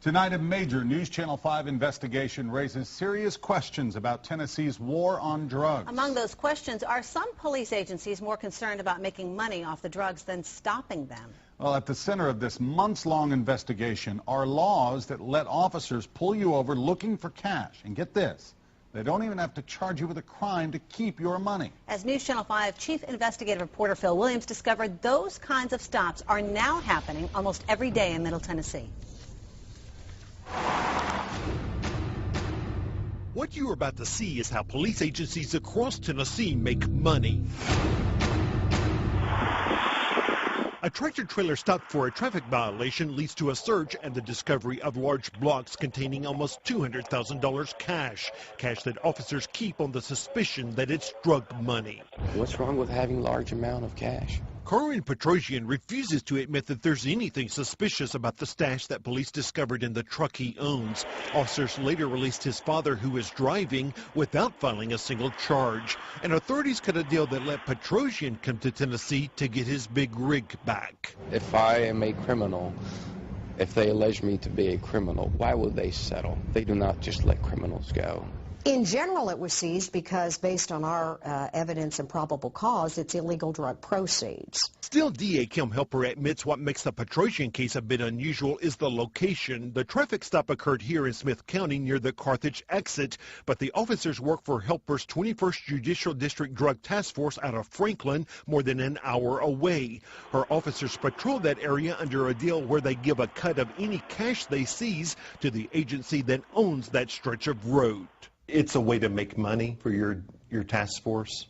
Tonight, a major News Channel 5 investigation raises serious questions about Tennessee's war on drugs. Among those questions, are some police agencies more concerned about making money off the drugs than stopping them? Well, at the center of this months-long investigation are laws that let officers pull you over looking for cash. And get this, they don't even have to charge you with a crime to keep your money. As News Channel 5 Chief Investigative Reporter Phil Williams discovered, those kinds of stops are now happening almost every day in Middle Tennessee. What you are about to see is how police agencies across Tennessee make money. A tractor-trailer stopped for a traffic violation leads to a search and the discovery of large blocks containing almost $200,000 cash that officers keep on the suspicion that it's drug money. What's wrong with having large amount of cash? Carwin Petrosian refuses to admit that there's anything suspicious about the stash that police discovered in the truck he owns. Officers later released his father, who is driving, without filing a single charge. And authorities cut a deal that let Petrosian come to Tennessee to get his big rig back. If I am a criminal, if they allege me to be a criminal, why would they settle? They do not just let criminals go. In general, it was seized because, based on our evidence and probable cause, it's illegal drug proceeds. Still, DA Kim Helper admits what makes the Petrosian case a bit unusual is the location. The traffic stop occurred here in Smith County near the Carthage exit, but the officers work for Helper's 21st Judicial District Drug Task Force out of Franklin, more than an hour away. Her officers patrol that area under a deal where they give a cut of any cash they seize to the agency that owns that stretch of road. It's a way to make money for your task force,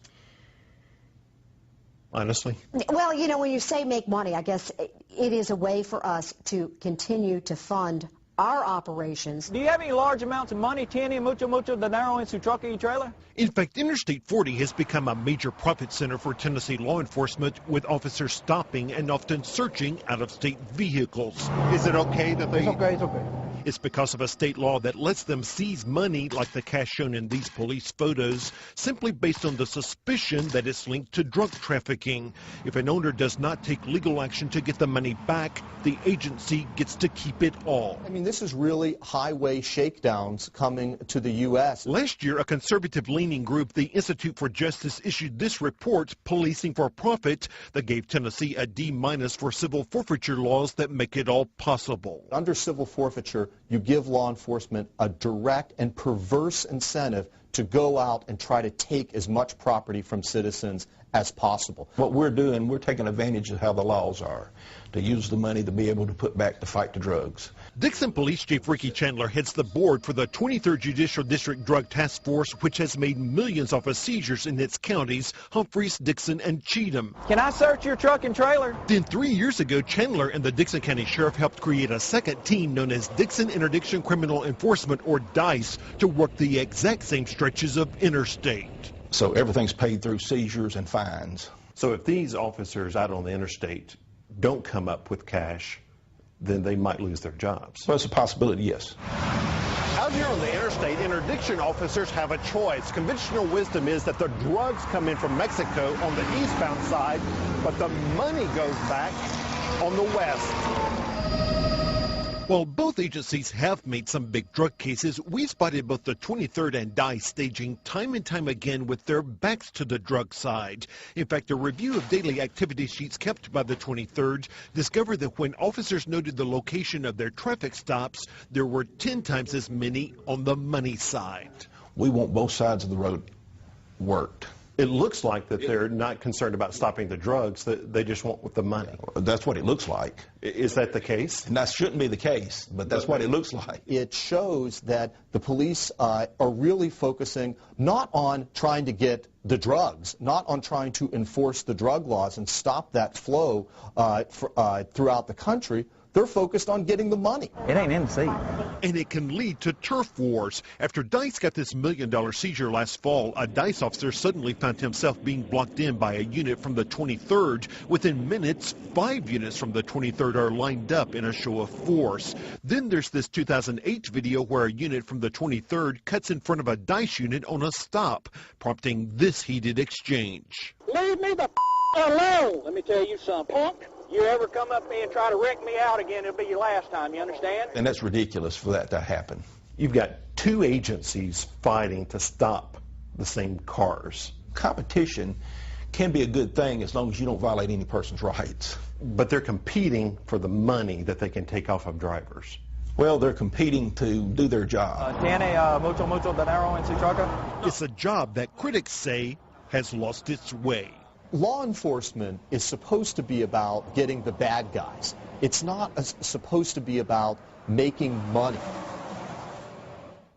honestly? Well, you know, when you say make money, I guess it is a way for us to continue to fund our operations. Do you have any large amounts of money? ¿Tiene mucho dinero en su truck y trailer? In fact, Interstate 40 has become a major profit center for Tennessee law enforcement, with officers stopping and often searching out-of-state vehicles. Is it okay that they... It's okay. It's because of a state law that lets them seize money like the cash shown in these police photos, simply based on the suspicion that it's linked to drug trafficking. If an owner does not take legal action to get the money back, the agency gets to keep it all. I mean, this is really highway shakedowns coming to the U.S. Last year, a conservative-leaning group, the Institute for Justice, issued this report, Policing for Profit, that gave Tennessee a D- for civil forfeiture laws that make it all possible. Under civil forfeiture, you give law enforcement a direct and perverse incentive to go out and try to take as much property from citizens as possible. What we're doing, we're taking advantage of how the laws are, to use the money to be able to put back to fight the drugs. Dixon Police Chief Ricky Chandler heads the board for the 23rd Judicial District Drug Task Force, which has made millions off of seizures in its counties, Humphreys, Dixon, and Cheatham. Can I search your truck and trailer? Then 3 years ago, Chandler and the Dixon County Sheriff helped create a second team known as Dixon Interdiction Criminal Enforcement, or DICE, to work the exact same stretches of interstate. So everything's paid through seizures and fines. So if these officers out on the interstate don't come up with cash, then they might lose their jobs. Well, it's a possibility, yes. Out here on the interstate, interdiction officers have a choice. Conventional wisdom is that the drugs come in from Mexico on the eastbound side, but the money goes back on the west. While both agencies have made some big drug cases, we spotted both the 23rd and DICE staging time and time again with their backs to the drug side. In fact, a review of daily activity sheets kept by the 23rd discovered that when officers noted the location of their traffic stops, there were 10 times as many on the money side. We want both sides of the road worked. It looks like that they're not concerned about stopping the drugs, that they just want with the money. That's what it looks like. Is that the case? And that shouldn't be the case, but that's what it looks like. It shows that the police are really focusing not on trying to get the drugs, not on trying to enforce the drug laws and stop that flow throughout the country. They're focused on getting the money. It ain't in the sea. And it can lead to turf wars. After DICE got this $1 million seizure last fall, a DICE officer suddenly found himself being blocked in by a unit from the 23rd. Within minutes, 5 units from the 23rd are lined up in a show of force. Then there's this 2008 video where a unit from the 23rd cuts in front of a DICE unit on a stop, prompting this heated exchange. Leave me the alone. Let me tell you something, punk. You ever come up to me and try to wreck me out again, it'll be your last time, you understand? And that's ridiculous for that to happen. You've got two agencies fighting to stop the same cars. Competition can be a good thing as long as you don't violate any person's rights. But they're competing for the money that they can take off of drivers. Well, they're competing to do their job. Tiene mucho dinero en su troca? It's a job that critics say has lost its way. Law enforcement is supposed to be about getting the bad guys. It's not supposed to be about making money.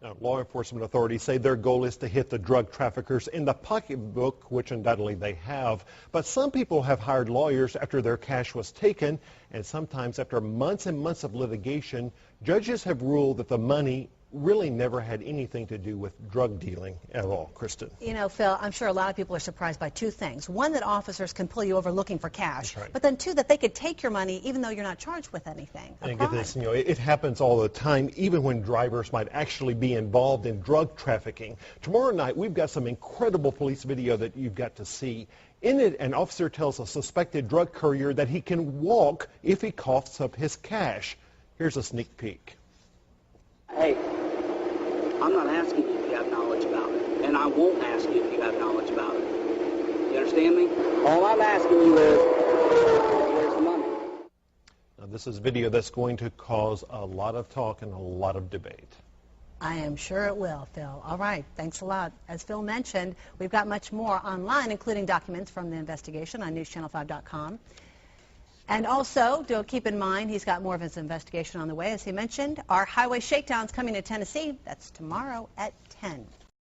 Now, law enforcement authorities say their goal is to hit the drug traffickers in the pocketbook, which undoubtedly they have. But some people have hired lawyers after their cash was taken, and sometimes after months and months of litigation, judges have ruled that the money really never had anything to do with drug dealing at all. Kristen. You know, Phil, I'm sure a lot of people are surprised by two things. One, that officers can pull you over looking for cash. That's right. But then two, that they could take your money even though you're not charged with anything. And get this, it happens all the time, even when drivers might actually be involved in drug trafficking. Tomorrow night, we've got some incredible police video that you've got to see. In it, an officer tells a suspected drug courier that he can walk if he coughs up his cash. Here's a sneak peek. Hey, I'm not asking you if you have knowledge about it, and I won't ask you if you have knowledge about it. You understand me? All I'm asking you is, where's the money? Now, this is video that's going to cause a lot of talk and a lot of debate. I am sure it will, Phil. All right, thanks a lot. As Phil mentioned, we've got much more online, including documents from the investigation on NewsChannel5.com. And also, do keep in mind, he's got more of his investigation on the way. As he mentioned, our highway shakedown's coming to Tennessee. That's tomorrow at 10.